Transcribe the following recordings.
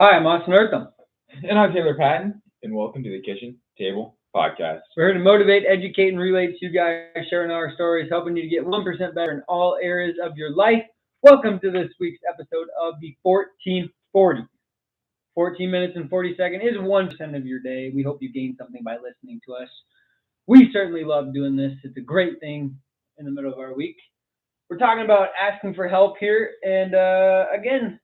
Hi, I'm Austin Eartham. And I'm Taylor Patton, and welcome to the Kitchen Table Podcast. We're here to motivate, educate, and relate to you guys, sharing our stories, helping you to get 1% better in all areas of your life. Welcome to this week's episode of the 1440. 14 minutes and 40 seconds is 1% of your day. We hope you gain something by listening to us. We certainly love doing this. It's a great thing in the middle of our week. We're talking about asking for help here, and again,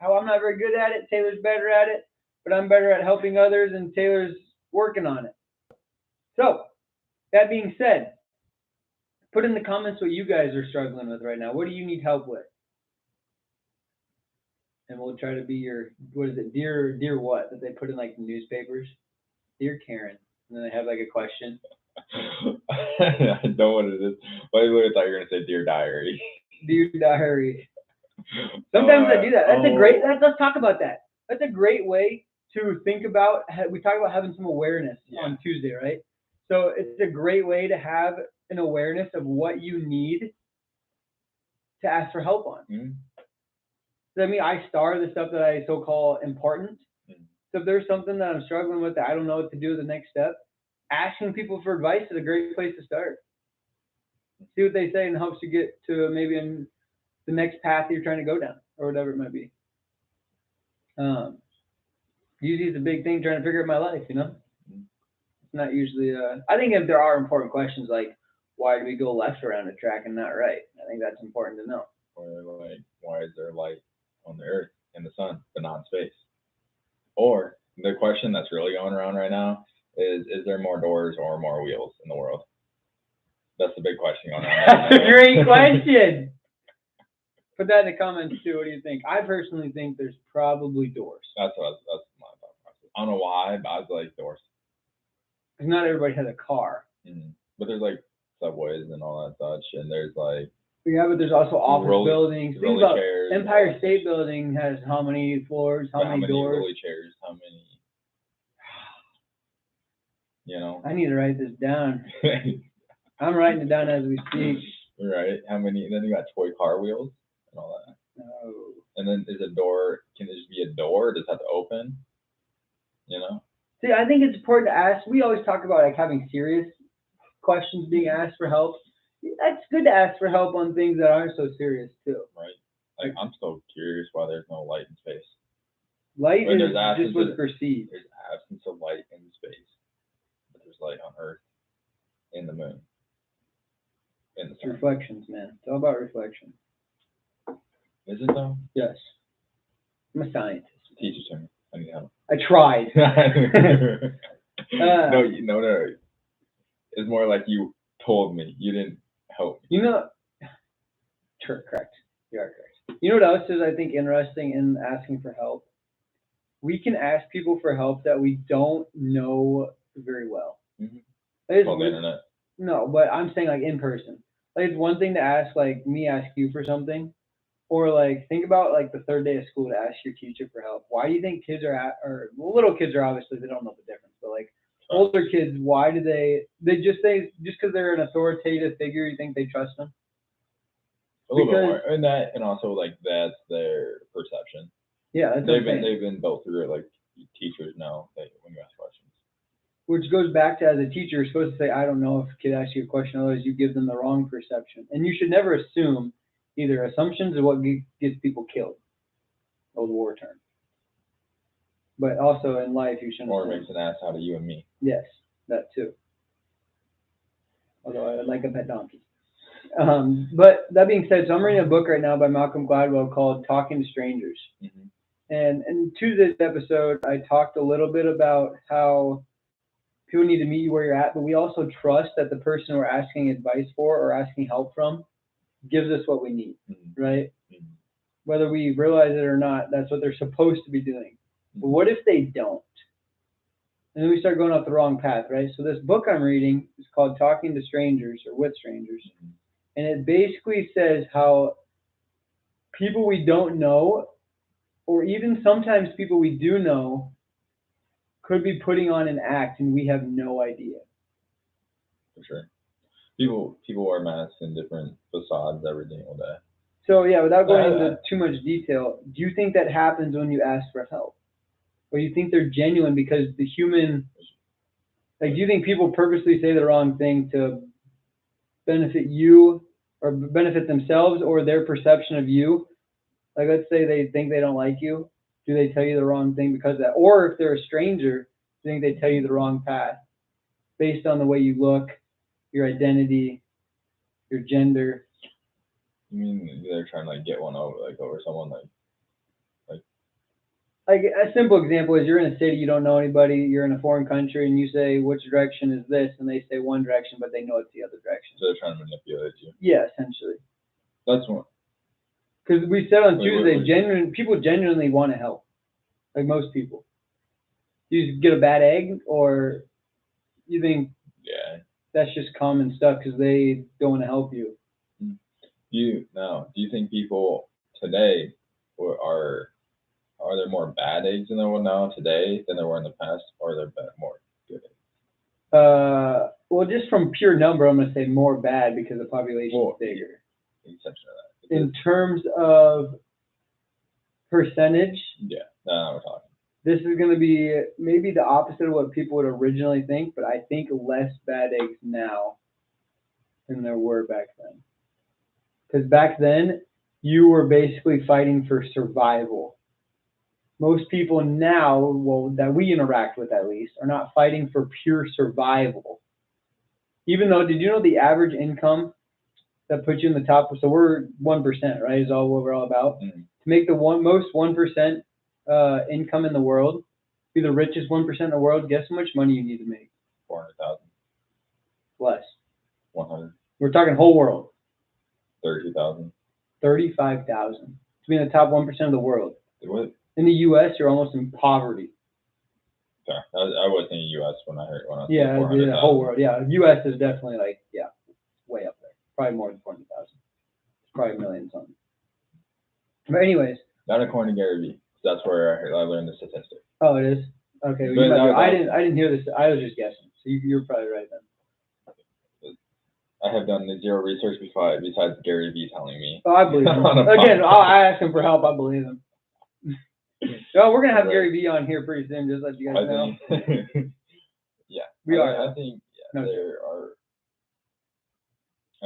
how I'm not very good at it. Taylor's better at it, but I'm better at helping others, and Taylor's working on it. So, that being said, put in the comments what you guys are struggling with right now. What do you need help with? And we'll try to be your, what is it, dear what, that they put in like the newspapers? Dear Karen. And then they have like a question. I don't know what it is, but I literally thought you were going to say Dear Diary. Dear Diary. Sometimes I do that. Let's talk about that. That's a great way to think about, we talk about having some awareness on Tuesday, right? So it's a great way to have an awareness of what you need to ask for help on. Mm-hmm. So, I star the stuff that I so-call important. Mm-hmm. So if there's something that I'm struggling with that I don't know what to do the next step, asking people for advice is a great place to start. See what they say and helps you get to maybe in the next path you're trying to go down or whatever it might be. Usually it's a big thing trying to figure out my life, It's not usually, I think if there are important questions like, why do we go left around a track and not right? I think that's important to know. Or like, why is there light on the earth and the sun, but not in space? Or the question that's really going around right now is there more doors or more wheels in the world? That's the big question going on. That's a great question. Put that in the comments too. What do you think? I personally think there's probably doors. That's my thought process. I don't know why, but I was like doors. Because not everybody has a car. Mm-hmm. But there's like subways and all that such, and there's like. Yeah, but there's also office buildings. Think about chairs, Empire State Building has how many floors, how many doors? Rolly chairs, how many? I need to write this down. I'm writing it down as we speak. Right. How many? And then you got toy car wheels and all that. No. And then is a door? Can it just be a door? Does it have to open? See, I think it's important to ask. We always talk about like having serious questions being asked for help. That's good to ask for help on things that aren't so serious too. Right. Like I'm still curious why there's no light in space. Light is just what's perceived. There's absence of light in space, but there's light on Earth, in the moon, in the sun. Reflections, man. It's all about reflection. Is it though? Yes. I'm a scientist. Teach it to me. I need help. I tried. No. It's more like you told me. You didn't help me. Correct. You are correct. You know what else is, I think, interesting in asking for help? We can ask people for help that we don't know very well. Mm-hmm. On the internet? No, but I'm saying like in person. Like it's one thing to ask, like me ask you for something. Or like think about like the third day of school to ask your teacher for help. Why do you think kids little kids are obviously they don't know the difference, but like older kids, why do they just because they're an authoritative figure, you think they trust them? A little bit more, and also like that's their perception. Yeah, that's they've been built through it. Like teachers know that when you ask questions. Which goes back to as a teacher, you're supposed to say, I don't know if a kid asks you a question, otherwise you give them the wrong perception, and you should never assume. Either assumptions are what gets people killed. Old war term. But also in life, you shouldn't. Or makes an ass out of you and me. Yes, that too. Although I would like a pet donkey. But that being said, so I'm reading a book right now by Malcolm Gladwell called Talking to Strangers. Mm-hmm. And to this episode, I talked a little bit about how people need to meet you where you're at, but we also trust that the person we're asking advice for or asking help from gives us what we need, right? Mm-hmm. Whether we realize it or not, that's what they're supposed to be doing. Mm-hmm. But what if they don't? And then we start going off the wrong path, right? So this book I'm reading is called Talking to Strangers or With Strangers. Mm-hmm. And it basically says how people we don't know, or even sometimes people we do know, could be putting on an act and we have no idea. For sure. People wear masks in different facades every single day. So yeah, without going Yeah. into too much detail, do you think that happens when you ask for help, or you think they're genuine because the human, like, do you think people purposely say the wrong thing to benefit you or benefit themselves or their perception of you? Like, let's say they think they don't like you, do they tell you the wrong thing because of that? Or if they're a stranger, do you think they tell you the wrong path based on the way you look, your identity, your gender? You mean they're trying to like get one over, like over someone, like Like a simple example is you're in a city, you don't know anybody, you're in a foreign country, and you say, which direction is this? And they say one direction, but they know it's the other direction. so they're trying to manipulate you. Yeah, essentially. That's one. Because we said on Wait, Tuesday, people genuinely want to help. Like most people. You just get a bad egg, or you think Yeah. that's just common stuff because they don't want to help you. Do you think people today are there more bad eggs in the world now today than there were in the past, or are there more good eggs? Well, just from pure number, I'm going to say more bad because the population is bigger. Exception of that. In terms of percentage, Yeah, no, we're talking. this is going to be maybe the opposite of what people would originally think, but I think less bad eggs now than there were back then. Because back then, you were basically fighting for survival. Most people now, well, that we interact with at least, are not fighting for pure survival. Even though, did you know the average income that puts you in the top? So we're 1%, right? Is all what we're all about. Mm-hmm. To make the most 1% income in the world, be the richest 1% in the world, guess how much money you need to make? 400,000. Less. 100. We're talking whole world. 32,000. 35,000 to be in the top 1% of the world. What? In the U.S., you're almost in poverty. Sorry, I was thinking U.S. when I said Yeah, 400,000. the whole world. Yeah, U.S. is definitely like, yeah, way up there. Probably more than 400,000. It's probably a million something. But anyways. Not according to Gary Vee. That's where I learned the statistic. Oh, it is? Okay. Well, I didn't hear this. I was just guessing. So you're probably right then. I have done zero research besides Gary Vee telling me. Oh, I believe him. Again, I ask him for help. I believe him. No, we're gonna have Gary Vee on here pretty soon. Just let you guys know. Yeah, we are. I think I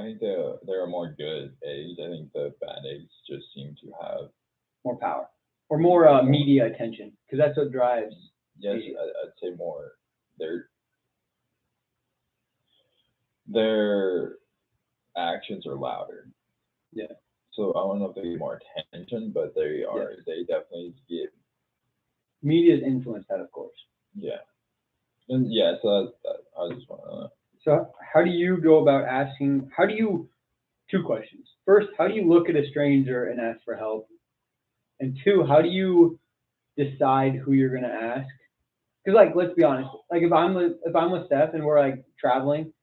think there are more good eggs. I think the bad eggs just seem to have more power or more media attention because that's what drives. Yes, I'd say more. Their actions are louder. Yeah. So I don't know if they get more attention, but they are. Yeah. They definitely get. Media's influence that, of course. Yeah. And yeah, so I just want to know. So how do you go about asking? Two questions. First, how do you look at a stranger and ask for help? And two, how do you decide who you're gonna ask? Because like, let's be honest. Like if I'm with Steph and we're like traveling,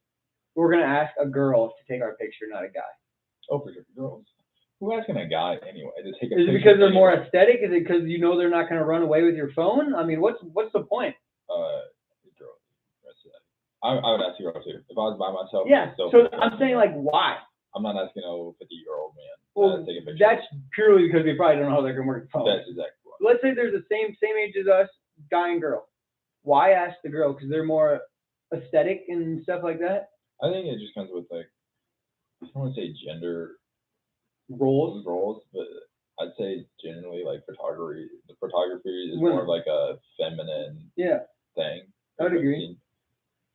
we're gonna ask a girl to take our picture, not a guy. Oh, for sure, girls. Who asking a guy anyway to take a picture? Is it because they're more aesthetic? Is it because you know they're not gonna run away with your phone? I mean, what's the point? Girl. I would ask a girl too. If I was by myself. Yeah. So I'm saying like, why? I'm not asking a 50-year-old man to take a picture. That's purely because we probably don't know how they're gonna work the phone. That's exactly right. Let's say there's the same age as us, guy and girl. Why ask the girl? Because they're more aesthetic and stuff like that? I think it just comes with like, I don't want to say gender roles, but I'd say generally like photography. The photography is more like a feminine thing. I would agree.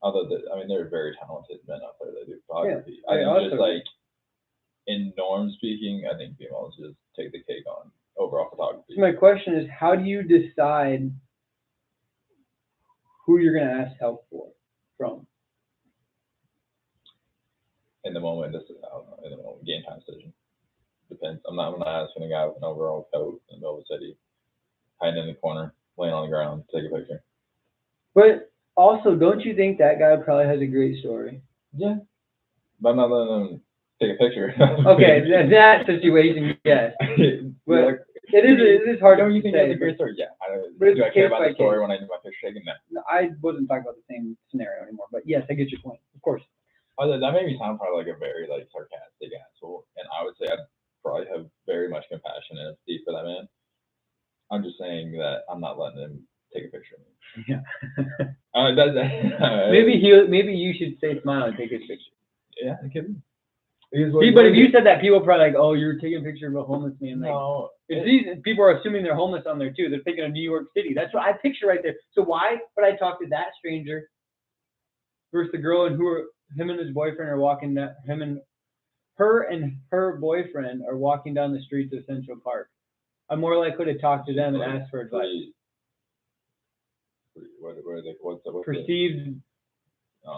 Although there are very talented men out there that do photography. Yeah, I think just like in norm speaking, I think females just take the cake on overall photography. So my question is, how do you decide who you're going to ask help from? In the moment, game time decision. Depends. I'm not asking a guy with an overall coat in the middle of the city, hiding in the corner, laying on the ground, to take a picture. But also, don't you think that guy probably has a great story? Yeah. But I'm not letting him take a picture. Okay, that situation, yes. But it is hard to you think he has a great story? Yeah. Do I care about the story when I do my picture taking? No. I wasn't talking about the same scenario anymore, but yes, I get your point. Of course. That made me sound probably like a very like sarcastic asshole, and I would say I'd probably have very much compassion and empathy for that man. I'm just saying that I'm not letting him take a picture of me. Yeah. Maybe you should say smile and take his picture. Yeah, it could be. See, but if you said that, people are probably like, "Oh, you're taking a picture of a homeless man." Like, No, these people are assuming they're homeless on there too. They're thinking of New York City. That's what I picture right there. So why would I talk to that stranger versus the girl and him and his boyfriend are walking down, her and her boyfriend are walking down the streets of Central Park? I'm more likely to talk to them and ask for advice. What's Perceived,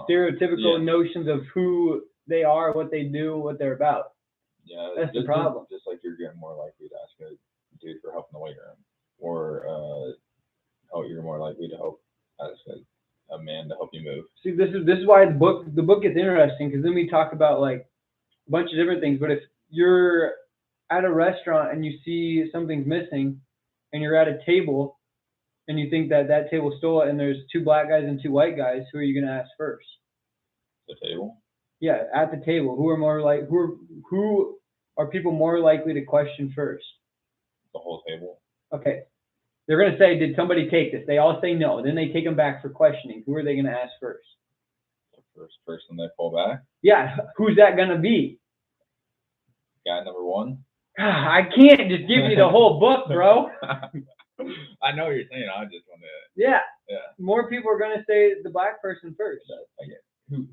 stereotypical notions of who they are, what they do, what they're about. Yeah, that's the problem. Just like you're getting more likely to ask a dude for help in the weight room, or you're more likely to ask a man to help you move. See, this is why the book gets interesting, because then we talk about like a bunch of different things. But if you're at a restaurant and you see something's missing, and you're at a table, and you think that table stole it, and there's 2 black guys and 2 white guys, who are you gonna ask first? The table. Yeah, at the table. Who are people more likely to question first? The whole table. Okay. They're going to say, did somebody take this? They all say no. Then they take them back for questioning. Who are they going to ask first? The first person they pull back? Yeah. Who's that going to be? Guy number 1? I can't just give you the whole book, bro. I know what you're saying. I just want to... Yeah. Yeah. More people are going to say the black person first. I get it.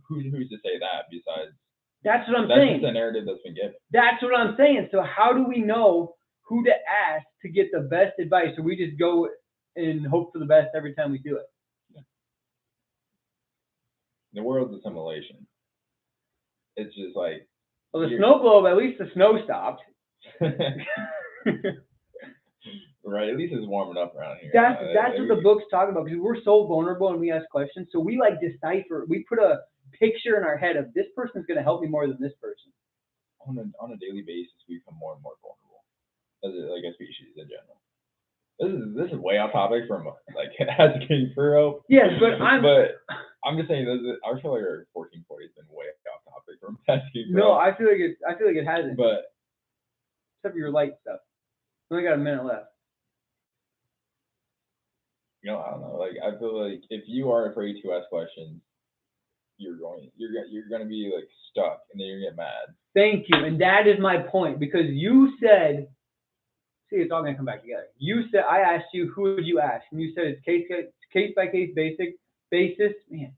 Who's to say that besides? That's what I'm saying. That's just the narrative that's been given. That's what I'm saying. So how do we know who to ask to get the best advice? So we just go and hope for the best every time we do it. Yeah. The world's a simulation. It's just like. Well, the snow globe, at least the snow stopped. Right, at least it's warming up around here. That's what the book's talking about, because we're so vulnerable and we ask questions. So we like decipher. We put a picture in our head of this person's going to help me more than this person. On a daily basis, we become more and more vulnerable as a species in general. This is way off topic from like asking for help. Yes, but I'm just saying I feel like our 1440 has been way off topic from asking for help. I feel like it hasn't. But except for your light stuff. We only got a minute left. I don't know. Like, I feel like if you are afraid to ask questions, you're going to be like stuck, and then you're gonna get mad. Thank you, and that is my point, because you said, see, it's all gonna come back together. You said, I asked you, who would you ask, and you said it's case by case basis, man.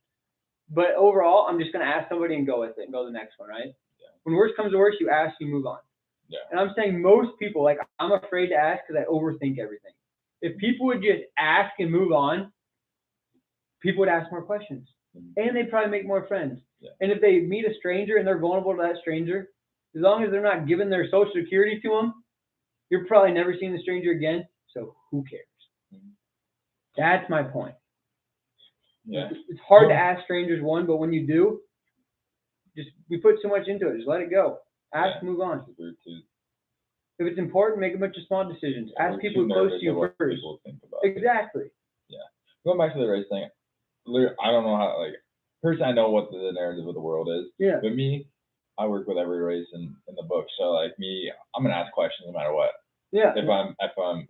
But overall, I'm just gonna ask somebody and go with it, and go to the next one, right? Yeah. When worst comes to worst, you ask, you move on. Yeah. And I'm saying most people, like, I'm afraid to ask because I overthink everything. If people would just ask and move on, people would ask more questions. And they'd probably make more friends. Yeah. And if they meet a stranger and they're vulnerable to that stranger, as long as they're not giving their social security to them, you're probably never seeing the stranger again. So who cares? Mm-hmm. That's my point. Yeah. It's hard to ask strangers one, but when you do, we put so much into it. Just let it go. Ask, move on. If it's important, make a bunch of small decisions. Ask people who are close to you first. Exactly. Yeah. Going back to the race thing, I don't know how, like, personally, I know what the narrative of the world is. Yeah. But me, I work with every race in the book. So, like, me, I'm going to ask questions no matter what. Yeah. If I'm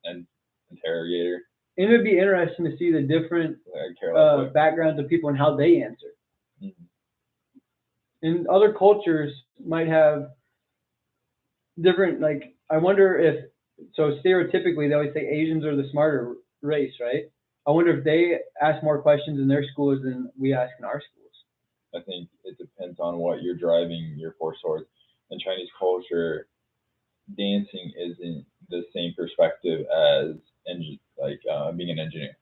an interrogator. And it would be interesting to see the different backgrounds of people and how they answer. Mm-hmm. And other cultures might have different, like, I wonder if, so stereotypically they always say Asians are the smarter race, right? I wonder if they ask more questions in their schools than we ask in our schools. I think it depends on what you're driving your force towards. In Chinese culture, dancing isn't the same perspective as being an engineer.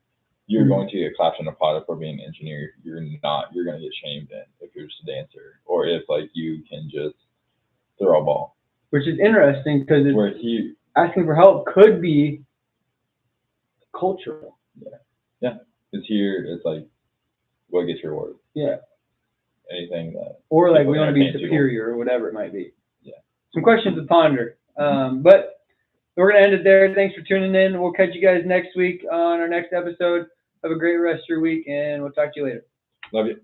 You're going to get clapped on the pot for being an engineer. You're going to get shamed if you're just a dancer, or if like you can just throw a ball. Which is interesting because asking for help could be cultural. Yeah. Yeah. Because here it's like, what gets your reward? Yeah. Anything that. Or like we want to be superior or whatever it might be. Yeah. Some questions to ponder. But we're going to end it there. Thanks for tuning in. We'll catch you guys next week on our next episode. Have a great rest of your week, and we'll talk to you later. Love you.